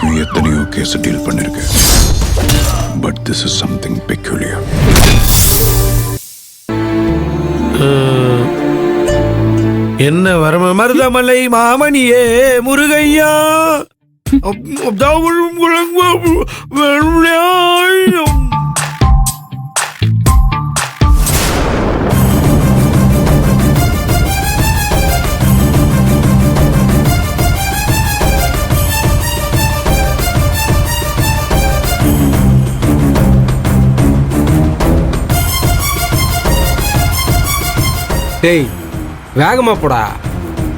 வரைக்கும் எத்தனையோ case deal பண்ணிருக்கேன். But this is something peculiar. என்ன வரம மருதமலை மாமணியே முருகையா டேய் வேகமா போடா,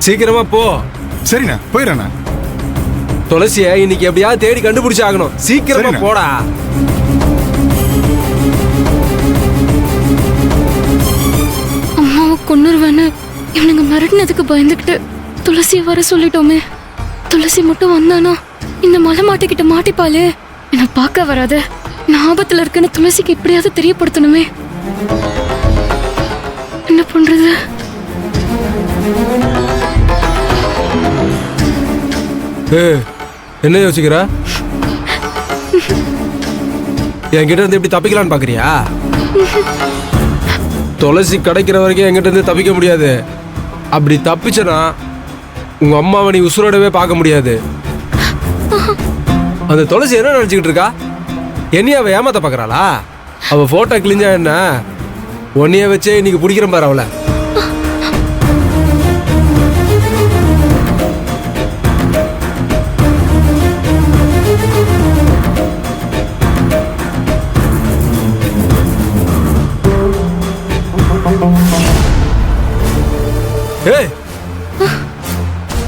சீக்கிரமா போ. சரிண்ணா, போயிடறேண்ணா. துளசிய இன்னைக்கு எப்படியாவது தேடி கண்டுபிடிச்சு ஆகணும். சீக்கிரமா போடா. அம்மாவை கொன்னுருவேன்னு இவனுங்க மிரட்டினதுக்கு பயந்துக்கிட்டு துளசியை வர சொல்லிட்டோமே. துளசி மட்டும் வந்தானா இந்த மலை மாட்டிக்கிட்ட மாட்டிப்பாளே. என்னை பார்க்க வராத, நான் ஆபத்துல இருக்குன்னு துளசிக்கு எப்படியாவது தெரியப்படுத்தணுமே. என்ன பண்றது? என்ன யோசிக்கிற? என்கிட்ட இருந்து எப்படி தப்பிக்கலான்னு பாக்குறியா? துளசி கிடைக்கிற வரைக்கும் என்கிட்ட இருந்து தப்பிக்க முடியாது. அப்படி தப்பிச்சனா உங்க அம்மாவை நீ உசுரோடவே பார்க்க முடியாது. அந்த துளசி என்ன நினைச்சுக்கிட்டு இருக்கா? என்னைய அவ ஏமாத்த பாக்குறாளா? அவ போட்டோ கிழிஞ்சா என்ன, ஒன்னைய வச்சே இன்னைக்கு பிடிக்கிறேன் பாரு அவளை.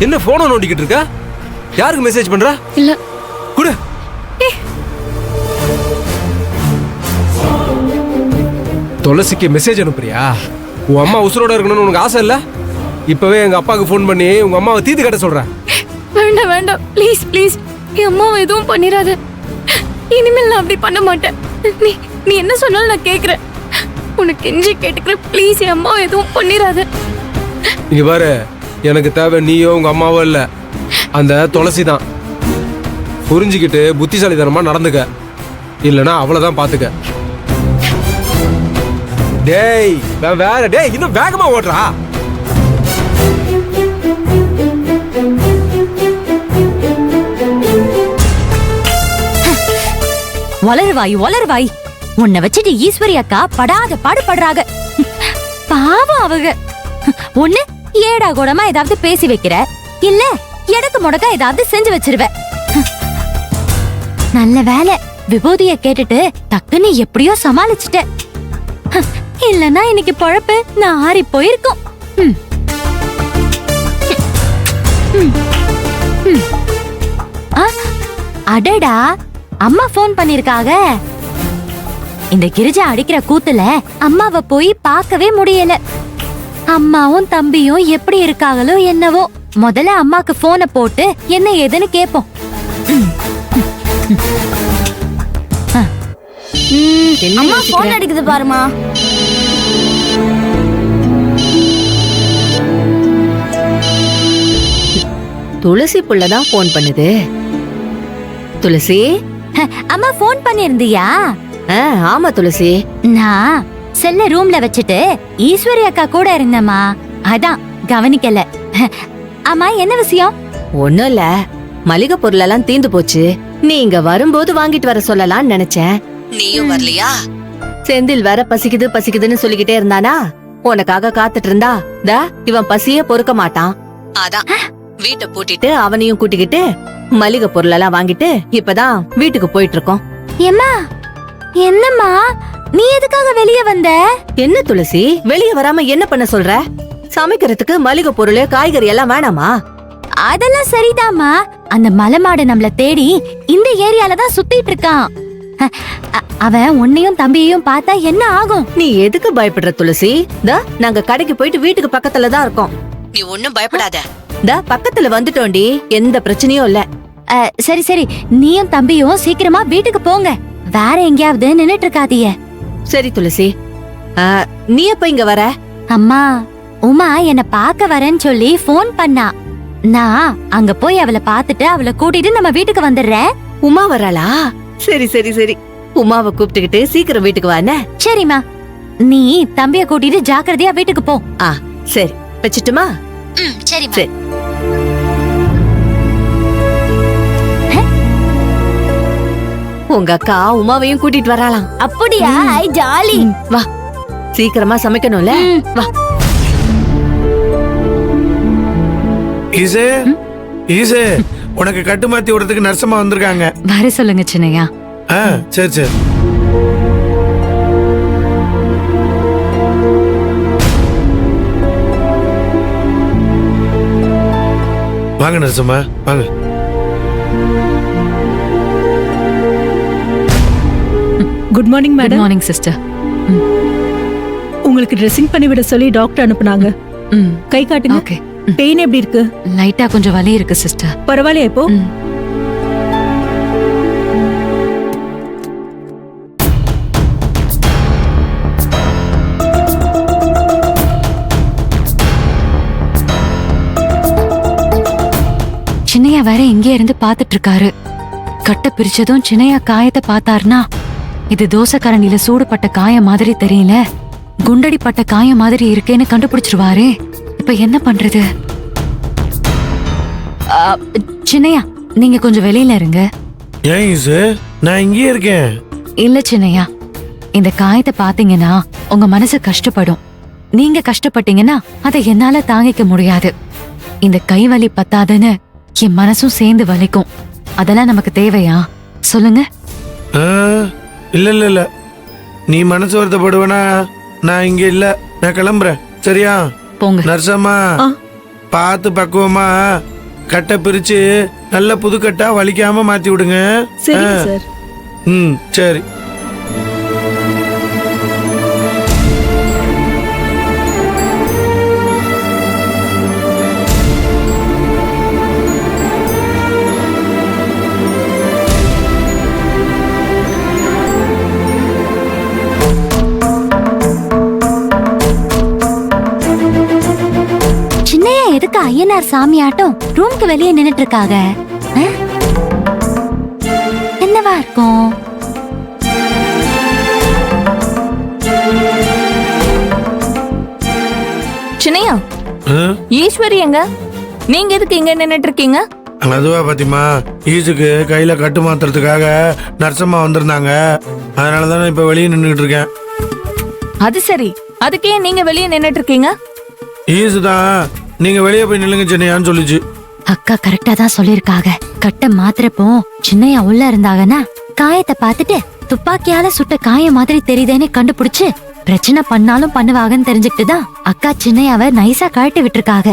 என்ன போன நோண்டிக்கிட்டு இருக்க? யாருக்கு மெசேஜ் பண்ற? இல்ல குடு. துளசிக்கு மெசேஜ் அனுப்புறியா? உன் அம்மா உசுரோட இருக்கணும்னு உனக்கு ஆசை இல்ல? இப்பவே எங்க அப்பாவுக்கு ஃபோன் பண்ணி உங்க அம்மாவை தீத்து கட்ட சொல்றேன். வேண்டாம் வேண்டாம், ப்ளீஸ் ப்ளீஸ், என் அம்மாவை எதுவும் பண்ணிடாத. இனிமேல் நான் அப்படி பண்ண மாட்டேன். நீ என்ன சொன்னாலும் நான் கேட்கிறேன். உனக்கு கெஞ்சி கேட்டுக்கிறேன், ப்ளீஸ் என் அம்மாவை எதுவும் பண்ணிடாத. இங்க பாரு, எனக்கு தேவை நீயோ உங்க அம்மாவோ இல்ல, அந்த துளசி தான். புரிஞ்சுக்கிட்டு புத்திசாலித்தனமா நடந்துக்க, இல்லனா அவ்வளவுதான் பாத்துக்க. டேய் வேற, டேய் இன்னும் வேகமா ஓடுறா. வளருவாய் உன்னை வச்சுட்டு ஈஸ்வரி அக்கா படாத பாடுபடுறாங்க. பாவம் அவங்க. ஒண்ணு ஏடா கூடமா ஏதாவது பேசி வைக்கிற, இல்ல எடக்கு முடக்கா ஏதாவது செஞ்சு வச்சிருவ. நல்ல வேலை விபூதிய கேட்டுட்டு டக்குன்னு எப்படியோ சமாளிச்சுட்ட. இல்லன்னா இன்னைக்கு பொழப்பு நாரி போயிருக்கும். அடடா, அம்மா போன் பண்ணிருக்காக. இந்த கிரிஜா அடிக்கிற கூத்துல அம்மாவை போய் பார்க்கவே முடியல. அம்மாவும் தம்பியும் எப்படி இருக்காங்களோ என்னவோ. முதல்ல அம்மாக்கு போனை போட்டு என்ன ஏதுன்னு கேப்போம். அம்மா போன் அடிக்குது பாருமா. துளசி புள்ளதான் போன் பண்ணுது. துளசி, அம்மா போன் பண்ணிருந்தியா? ஆமா துளசி. நான் செல்ல ரூம்ல வச்சுட்டு ஈஸ்வரி அக்கா கூட இருந்தம்மா, அதான் கவனிக்கல. அம்மா என்ன விஷயம்? ஒண்ணும் இல்ல, மளிகை பொருள் எல்லாம் தீந்து போச்சு. நீ இங்க வரும்போது வாங்கிட்டு வர சொல்லலாம்னு நினைச்சேன். நீயும் வரலையா? செந்தில் வேற பசிக்குது பசிக்குதுன்னு சொல்லிக்கிட்டே இருந்தானா, உனக்காக காத்துட்டு இருந்தா இவன் பசியே பொறுக்க மாட்டான். அதான் வீட்டை பூட்டிட்டு அவனையும் கூட்டிக்கிட்டு மளிகை பொருள் எல்லாம் வாங்கிட்டு இப்பதான் வீட்டுக்கு போயிட்டு இருக்கோம். ஏம்மா, என்னம்மா நீ எதுக்காக வெளியே வந்த? என்ன துளசி, வெளியே வராம என்ன பண்ண சொல்ற? சமைக்கிறதுக்கு மளிகை பொருள் காய்கறி எல்லாம் வேணாமா? அதெல்லாம் சரிதாம்மா. அந்த மலைமாடு நம்மள தேடி இந்த ஏரியால தான் சுத்திட்டு இருக்கான். அவன் உன்னையும் தம்பியையும் பார்த்தா என்ன ஆகும்? நீ எதுக்கு பயப்படுற துளசி? நாங்க கடைக்கு போயிட்டு வீட்டுக்கு பக்கத்துல தான் இருக்கோம். நீ ஒண்ணும் பயப்படாத. பக்கத்துல வந்துட்டோண்டி, எந்த பிரச்சனையும் இல்ல. சரி சரி, நீயும் தம்பியும் சீக்கிரமா வீட்டுக்கு போங்க. வேற எங்கேயாவது நின்னுட்டு இருக்காதீங்க. சரி துளசி. நீ எப்ப இங்க வர? அம்மா, உமா என்ன பார்க்க வரேன்னு சொல்லி போன் பண்ணா. நான் அங்க போய் அவளை பார்த்துட்டு அவளை கூட்டிட்டு நம்ம வீட்டுக்கு வந்துடுறேன். உமா வராளா? சரி சரி சரி, உமாவை கூப்பிட்டுக்கிட்டு சீக்கிரம் வீட்டுக்கு வானே. சரிம்மா, நீ தம்பிய கூட்டிட்டு ஜாக்கிரதையா வீட்டுக்கு போ. ஆ சரி, வச்சுட்டுமா? சரிம்மா. சரி. உங்க அக்கா உமாவையும் கூட்டிட்டு வராளாம். அப்படியா? ஐ ஜாலி. வா, சீக்கிரமா சமைக்கணும்ல. வா. ஈசு ஈசு, உனக்கு கட்டு மாத்தி விடுறதுக்கு நர்சமா வந்திருக்காங்க. வர சொல்லுங்க சின்னையா. சரி சரி. வாங்க நர்சம்மா, வாங்க. Good morning good madam. Morning sister. உங்களுக்கு ட்ரெஸ்ஸிங் பண்ணி விட சொல்லி டாக்டர் அனுப்புனாங்க. கை காட்டுங்க. ஓகே. பெயின் எப்படி இருக்கு? லைட்டா கொஞ்சம் வலி இருக்கு சிஸ்டர். பரவாயில்லையா இப்போ? சின்னையா வேற இங்கே இருந்து பாத்துட்டு இருக்காரு. கட்ட பிரிச்சதும் சின்னையா காயத்தை பார்த்தாருனா, இது தோசைக்கரண்டில சூடுபட்ட காயம் மாதிரி தெரியல, குண்டடிப்பட்ட காயம் மாதிரி இருக்கேன்னு கண்டுபிடிச்சிருவாரு. இப்ப என்ன பண்றது? சின்னையா, நீங்க கொஞ்சம் வெளியில இருங்க. ஏன் ஈசு, நான் இங்கேயே இருக்கேன். இல்ல சின்னையா, இந்த காயத்தை பாத்தீங்கன்னா உங்க மனசு கஷ்டப்படும். நீங்க கஷ்டப்பட்டீங்கன்னா அதை என்னால தாங்கிக்க முடியாது. இந்த கை வலி பத்தாதுன்னு என் மனசும் சேர்ந்து வலிக்கும். அதெல்லாம் நமக்கு தேவையா சொல்லுங்க? இல்ல இல்ல இல்ல, நீ மனசு வருத்தப்படுவனா நான் இங்க இல்ல, நான் கிளம்புறேன். சரியா? போங்க. நர்சம்மா, பார்த்து பக்குவமா கட்டை பிரிச்சு நல்ல புதுக்கட்டா வலிக்காம மாத்தி விடுங்க. சரிங்க சார். சரி. சின்னையா எதுக்கு ஐயனார் சாமி ஆட்டம் ரூம்க்கு வெளியே நின்னுட்டு இருக்காங்க? என்னவா இருக்கும்? சின்னையா, ஈஸ்வரி எங்க? நீங்க எதுக்கு இங்க நின்னுட்டு இருக்கீங்க? அதுவா பாத்திமா, ஈசுக்கு கையில கட்டு மாத்துறதுக்காக நர்சம்மா வந்திருந்தாங்க. அதனாலதான் இப்ப வெளியே நின்றுட்டு இருக்கேன். அது சரி, அதுக்கே நீங்க வெளியே நின்னுட்டு இருக்கீங்க? ஈசு தான் நீங்க வெளியே போய் நில்லுங்க சின்னையான்னு சொல்லிச்சு. அக்கா கரெக்டா தான் சொல்லிருக்காங்க. கட்ட மாத்திரப்போ சின்னையா உள்ள இருந்தாங்கன்னா காயத்தை பார்த்துட்டு துப்பாக்கியால சுட்ட காயம் மாதிரி தெரியுதேன்னு கண்டுபிடிச்சு பிரச்சனை பண்ணாலும் பண்ணுவாங்கன்னு தெரிஞ்சுக்கிட்டு தான் அக்கா சின்னையாவை நைஸா கழட்டி விட்டுருக்காங்க.